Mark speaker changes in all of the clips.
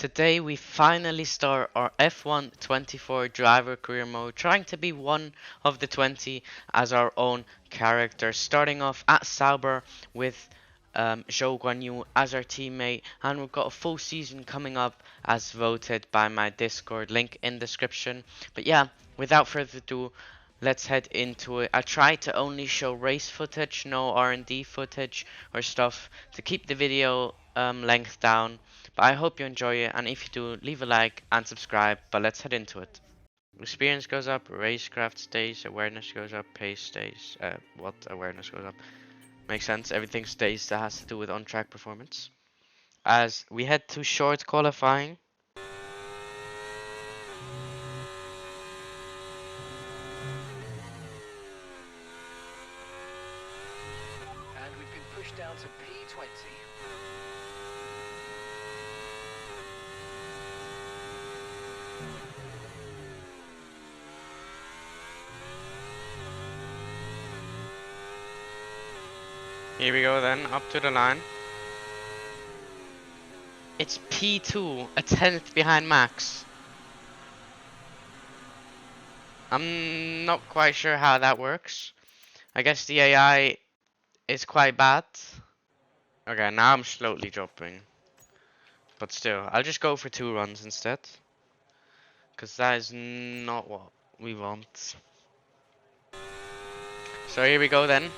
Speaker 1: Today we finally start our F1 24 driver career mode, trying to be one of the 20 as our own character. Starting off at Sauber with Zhou Guanyu as our teammate, and we've got a full season coming up as voted by my Discord, link in description. But yeah, without further ado, let's head into it. I try to only show race footage, no R&D footage or stuff, to keep the video length down. But I hope you enjoy it, and if you do, leave a like and subscribe. But let's head into it. Experience goes up, racecraft stays, awareness goes up, pace stays. What awareness goes up? Makes sense. Everything stays that has to do with on-track performance. As we head to short qualifying.
Speaker 2: And we've been pushed down to P20.
Speaker 1: Here we go then, up to the line. It's P2, a 10th behind Max. I'm not quite sure how that works. I guess the AI is quite bad. Okay, now I'm slowly dropping. But still, I'll just go for 2 runs instead. Because that is not what we want. So here we go then.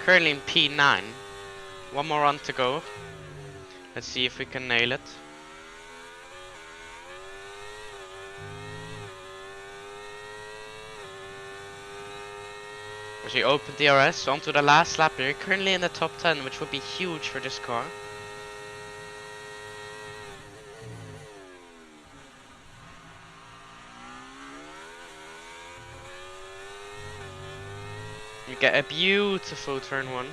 Speaker 1: Currently in P9. 1 more run to go. Let's see if we can nail it. As we open DRS onto the last lap here. Currently in the top 10, which would be huge for this car. You get a beautiful turn 1.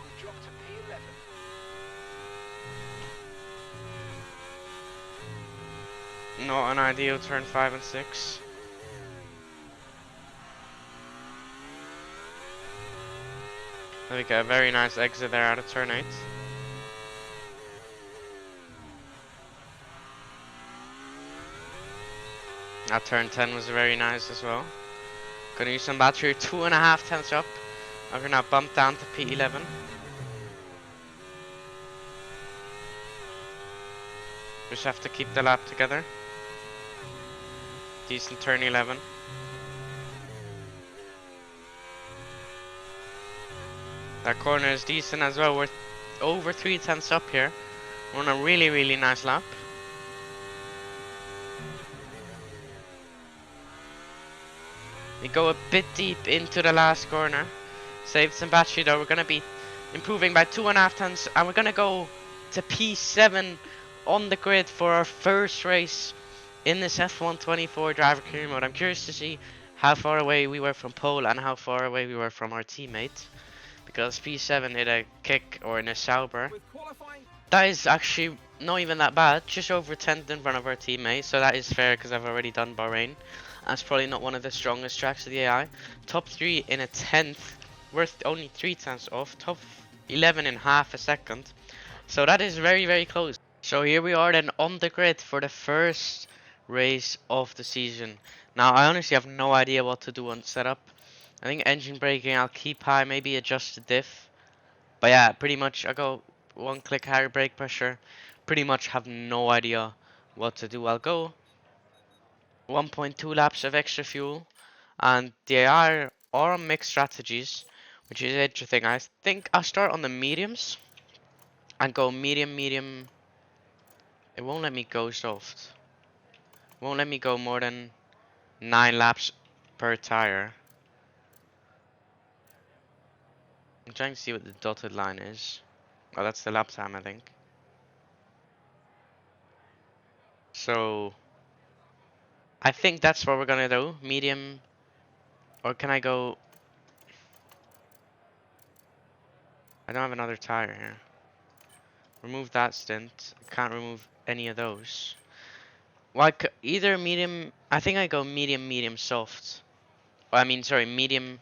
Speaker 2: We've dropped to P11.
Speaker 1: Not an ideal turn 5 and 6. There we go, a very nice exit there out of turn 8. That turn 10 was very nice as well. Gonna use some battery, 2.5 tenths up. I'm gonna bump down to P11. Just have to keep the lap together. Decent turn 11. That corner is decent as well. We're over 3 tenths up here. We're on a really nice lap. We go a bit deep into the last corner. Saved some battery though. We're gonna be improving by 2.5 tenths, and we're gonna go to P7 on the grid for our first race in this F1 24 driver career mode. I'm curious to see how far away we were from pole and how far away we were from our teammate, because P7 hit a kick or in a Sauber. That is actually not even that bad, just over 10th in front of our teammate, so that is fair because I've already done Bahrain. That's probably not one of the strongest tracks of the AI. Top 3 in a 10th, worth only 3 tenths off. Top 11 in half a second. So that is very close. So here we are then on the grid for the first race of the season. Now I honestly have no idea what to do on setup. I think engine braking I'll keep high, maybe adjust the diff. But yeah, pretty much I go 1 click higher brake pressure. Pretty much have no idea what to do. I'll go 1.2 laps of extra fuel, and they are on mixed strategies, which is interesting. I think I'll start on the mediums and go medium. It won't let me go soft. Won't let me go more than 9 laps per tire. I'm trying to see what the dotted line is. Oh, that's the lap time, I think. So I think that's what we're gonna do. Medium. Or can I go? I don't have another tire here. Remove that stint. Can't remove any of those. Well, either medium. I think I go medium, soft. Oh, I mean, sorry, medium,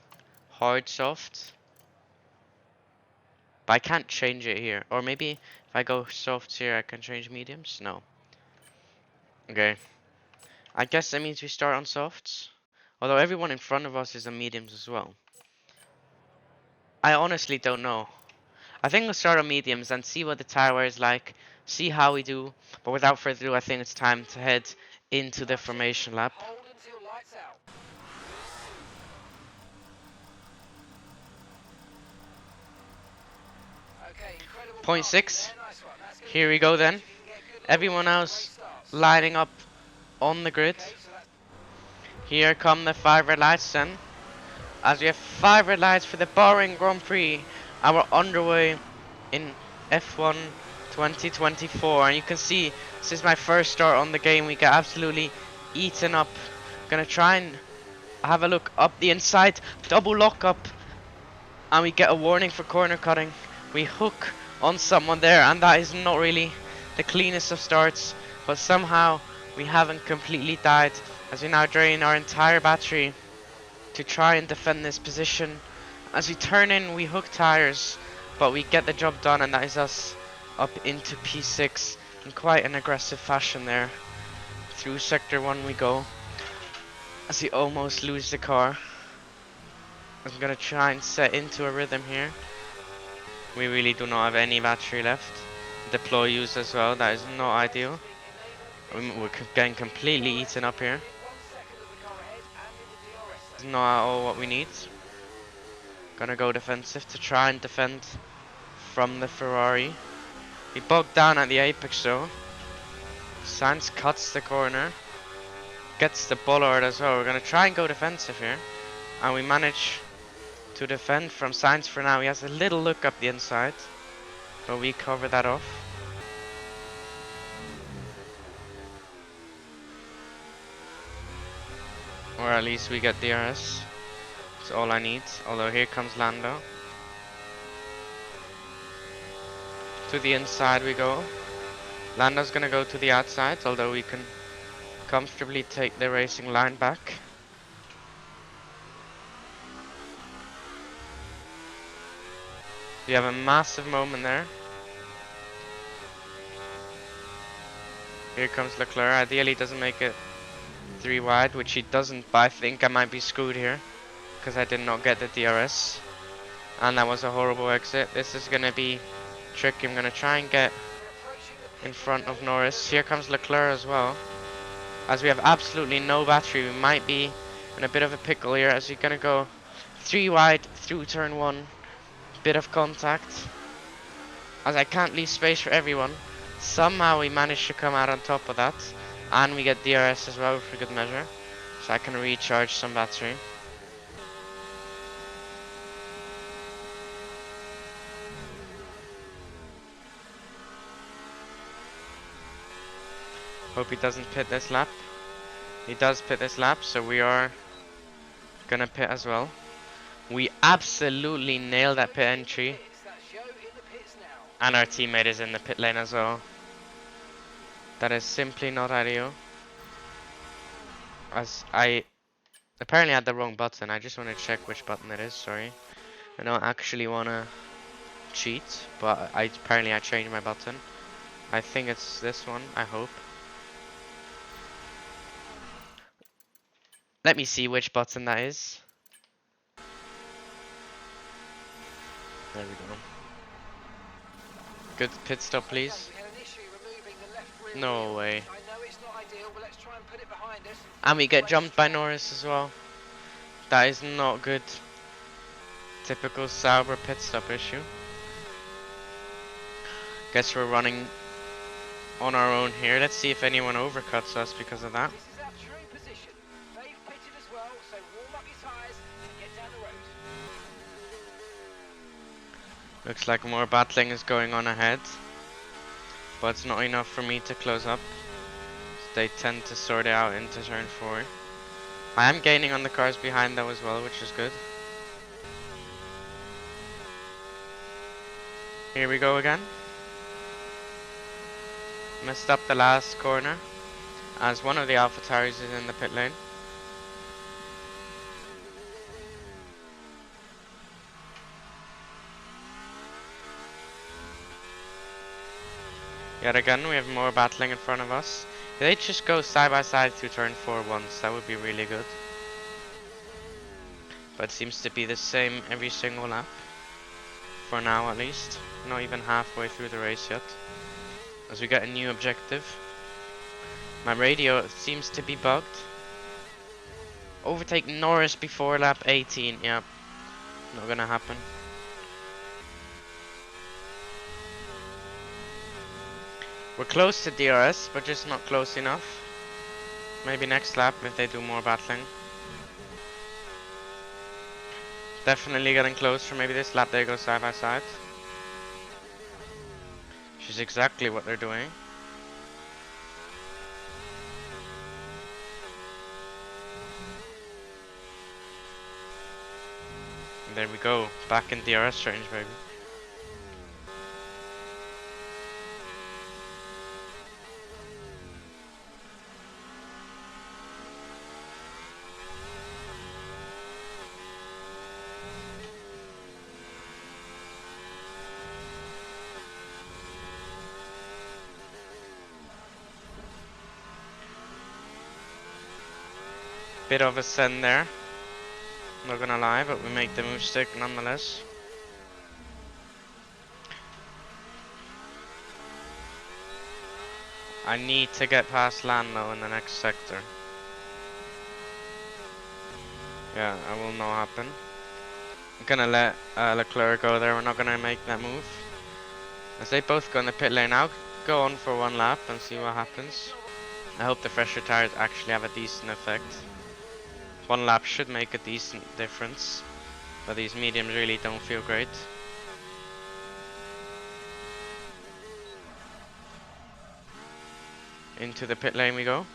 Speaker 1: hard soft. But I can't change it here. Or maybe if I go softs here, I can change mediums? No. Okay. I guess that means we start on softs. Although everyone in front of us is on mediums as well. I honestly don't know. I think we'll start on mediums and see what the tire wear is like. See how we do. But without further ado, I think it's time to head into the formation lap.
Speaker 2: Hold until lights out. Okay, incredible.
Speaker 1: Point
Speaker 2: passing
Speaker 1: 6.
Speaker 2: there, nice one. That's gonna
Speaker 1: Here
Speaker 2: be
Speaker 1: we go
Speaker 2: good.
Speaker 1: then.
Speaker 2: You can get good
Speaker 1: Everyone
Speaker 2: levels.
Speaker 1: else
Speaker 2: Great starts.
Speaker 1: lining up on the grid.
Speaker 2: Okay, so that's
Speaker 1: Here come the 5 red lights then. As we have 5 red lights for the Bahrain Grand Prix. And we're underway in F1 2024. And you can see, this is my first start on the game. We get absolutely eaten up. Gonna try and have a look up the inside. Double lock up. And we get a warning for corner cutting. We hook on someone there. And that is not really the cleanest of starts. But somehow we haven't completely died. As we now drain our entire battery to try and defend this position. As we turn in, we hook tires, but we get the job done, and that is us up into P6 in quite an aggressive fashion there. Through sector 1 we go, as we almost lose the car. I'm gonna try and set into a rhythm here. We really do not have any battery left. Deploy used as well, that is not ideal. We're getting completely eaten up here.
Speaker 2: 1 second of the car ahead and in the DRS zone.
Speaker 1: Not at all what we need. Gonna go defensive to try and defend from the Ferrari. We bogged down at the apex though. Sainz cuts the corner. Gets the bollard as well. We're gonna try and go defensive here. And we manage to defend from Sainz for now. He has a little look up the inside. But we cover that off. Or at least we get DRS. That's all I need. Although here comes Lando. To the inside we go. Lando's gonna go to the outside, although we can comfortably take the racing line back. We have a massive moment there. Here comes Leclerc. Ideally doesn't make it 3 wide, which he doesn't, but I think I might be screwed here because I did not get the DRS, and that was a horrible exit. This is gonna be tricky. I'm gonna try and get in front of Norris. Here comes Leclerc as well. As we have absolutely no battery, we might be in a bit of a pickle here, as we're gonna go 3 wide through turn 1. Bit of contact, as I can't leave space for everyone. Somehow we managed to come out on top of that, and we get DRS as well for good measure, so I can recharge some battery. Hope he doesn't pit this lap. He does pit this lap, so we are gonna pit as well. We absolutely nailed that pit entry, and our teammate is in the pit lane as well. That is simply not ideal. As I apparently had the wrong button. I just want to check which button it is, sorry. I don't actually want to cheat, but apparently I changed my button. I think it's this one, I hope. Let me see which button that is. There we go. Good pit stop, please. No way. And we get jumped by Norris as well. That is not good. Typical Sauber pit stop issue. Guess we're running on our own here. Let's see if anyone overcuts us because of that. Looks like more battling is going on ahead, but it's not enough for me to close up. They tend to sort it out into turn 4. I am gaining on the cars behind though as well, which is good. Here we go again. Messed up the last corner, as one of the AlphaTauris is in the pit lane. Yet again, we have more battling in front of us. If they just go side by side through turn 4 once, that would be really good. But it seems to be the same every single lap. For now at least. Not even halfway through the race yet. As we get a new objective. My radio seems to be bugged. Overtake Norris before lap 18. Yeah, not gonna happen. We're close to DRS, but just not close enough. Maybe next lap if they do more battling. Definitely getting close for maybe this lap they go side by side. Which is exactly what they're doing. And there we go, back in DRS range, baby. Bit of a send there, not gonna lie, but we make the move stick nonetheless. I need to get past Lando in the next sector. Yeah, that will not happen. I'm gonna let Leclerc go there, we're not gonna make that move. As they both go in the pit lane, I'll go on for one lap and see what happens. I hope the fresher tires actually have a decent effect. One lap should make a decent difference, but these mediums really don't feel great. Into the pit lane we go.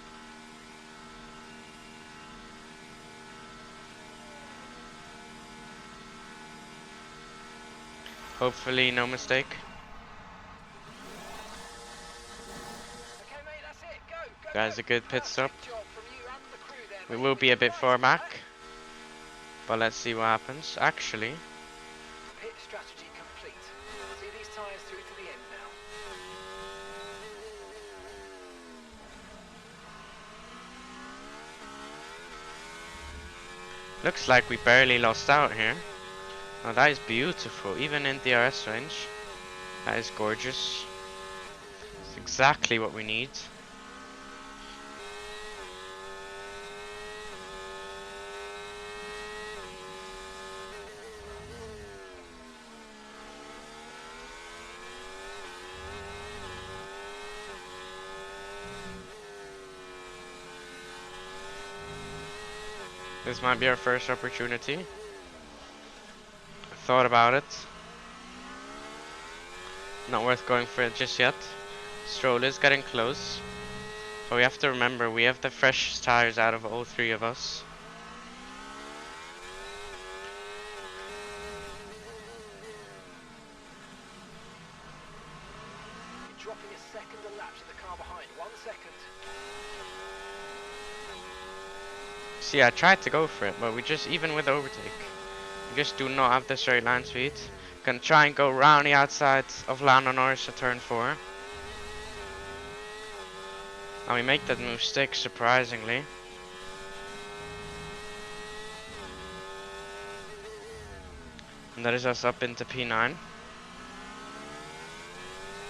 Speaker 1: Hopefully no mistake.
Speaker 2: Okay, mate, that's it. Go.
Speaker 1: Guys, a good pit stop.
Speaker 2: Perfect job from you and the crew there,
Speaker 1: We
Speaker 2: mate.
Speaker 1: will be a bit
Speaker 2: Right
Speaker 1: far
Speaker 2: on
Speaker 1: back,
Speaker 2: track.
Speaker 1: but let's see what happens. Actually,
Speaker 2: Pit strategy complete. See these tyres through to the end now.
Speaker 1: looks like we barely lost out here. Oh, that is beautiful, even in DRS range. That is gorgeous. It's exactly what we need. This might be our first opportunity. Thought about it. Not worth going for it just yet. Stroll is getting close. But we have to remember, we have the freshest tires out of all three of us.
Speaker 2: You're dropping a second a lap to the car behind. 1 second.
Speaker 1: See, I tried to go for it, but we just, even with overtake, we just do not have the straight line speed. Gonna try and go round the outside of Lando Norris at turn 4. And we make that move stick, surprisingly. And that is us up into P9.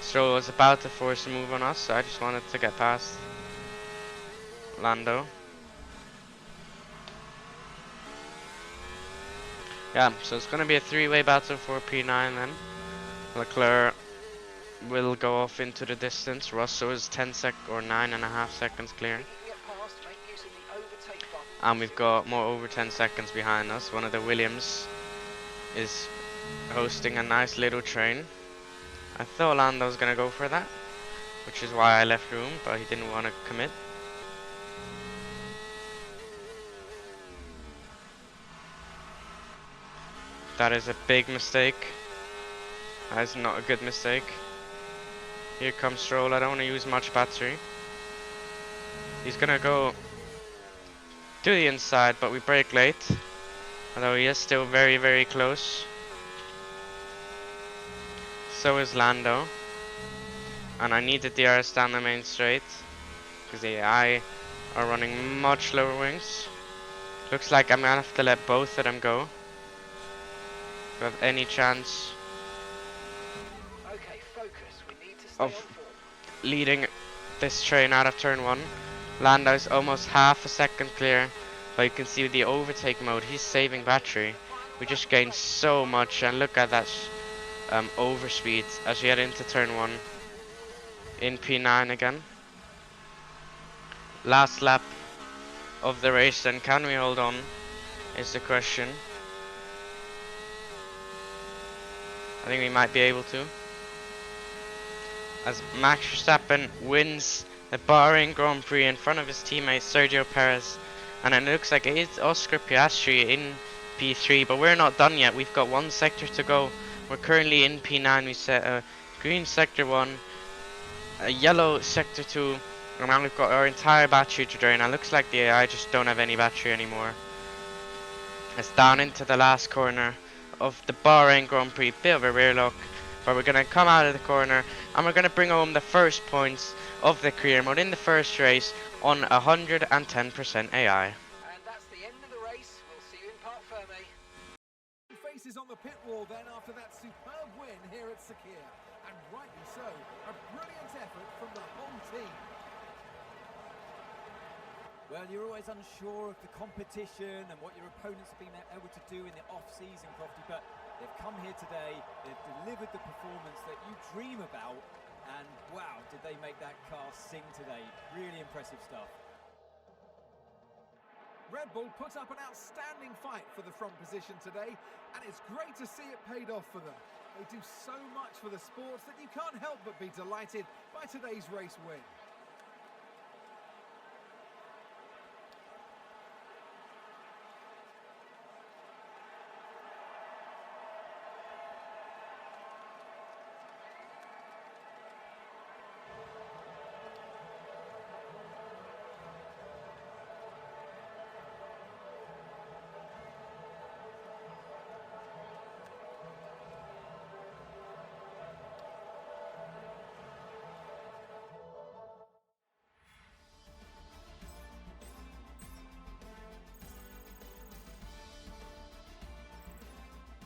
Speaker 1: Stroll was about to force a move on us, so I just wanted to get past Lando. Yeah, so it's gonna be a three-way battle for P9 then. Leclerc will go off into the distance. Russell is 9.5 seconds clear.
Speaker 2: You can get past, make use of the overtake button.
Speaker 1: And we've got more over 10 seconds behind us. One of the Williams is hosting a nice little train. I thought Lando was gonna go for that, which is why I left room, but he didn't want to commit. That is a big mistake. That is not a good mistake. Here comes Stroll. I don't want to use much battery. He's gonna go to the inside, but we brake late. Although he is still very, very close. So is Lando. And I need the DRS down the main straight, because the AI are running much lower wings. Looks like I'm gonna have to let both of them go. If I have any chance
Speaker 2: Okay, focus. We need to stay on
Speaker 1: of
Speaker 2: form.
Speaker 1: leading this train out of turn 1. Lando's almost half a second clear, but you can see with the overtake mode, he's saving battery. We just gained so much, and look at that overspeed as we head into turn 1 in P9 again. Last lap of the race, and can we hold on is the question. I think we might be able to, as Max Verstappen wins the Bahrain Grand Prix in front of his teammate Sergio Perez, and it looks like it is Oscar Piastri in P3, but we're not done yet. We've got one sector to go. We're currently in P9. We set a green sector 1, a yellow sector 2, and now we've got our entire battery to drain. It looks like the AI just don't have any battery anymore. It's down into the last corner of the Bahrain Grand Prix. Bit of a rear lock, but we're going to come out of the corner and we're going to bring home the first points of the career mode in the first race on 110% AI.
Speaker 2: And that's the end of the race. We'll see you in Parc Fermé.
Speaker 3: Faces on the pit wall then after that superb win here at Sakir. And rightly so, a brilliant effort from the whole team.
Speaker 4: Well, you're always unsure of the competition and what your opponents have been able to do in the off-season, Crofty, but they've come here today, they've delivered the performance that you dream about, and wow, did they make that car sing today. Really impressive stuff.
Speaker 3: Red Bull put up an outstanding fight for the front position today, and it's great to see it paid off for them. They do so much for the sports that you can't help but be delighted by today's race win.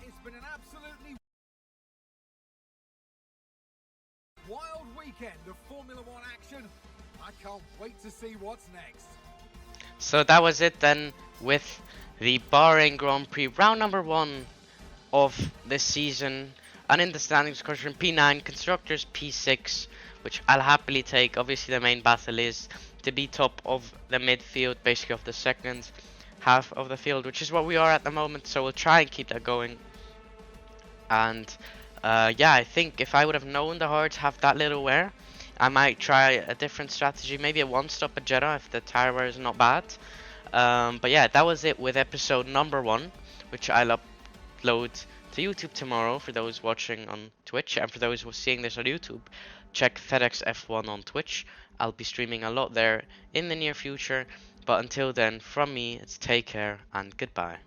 Speaker 3: It's been an absolutely wild weekend of Formula One action. I can't wait to see what's next.
Speaker 1: So that was it then with the Bahrain Grand Prix round number 1 of this season. And in the standings, of course, we're in P9, Constructors P6, which I'll happily take. Obviously the main battle is to be top of the midfield, basically of the second half of the field, which is what we are at the moment, so we'll try and keep that going. And yeah, I think if I would have known the hards have that little wear, I might try a different strategy, maybe a one-stop at Jeddah if the tire wear is not bad. But yeah, that was it with episode number 1, which I'll upload to YouTube tomorrow for those watching on Twitch, and for those who are seeing this on YouTube, check FedEx F1 on Twitch. I'll be streaming a lot there in the near future, but until then, from me, it's take care and goodbye.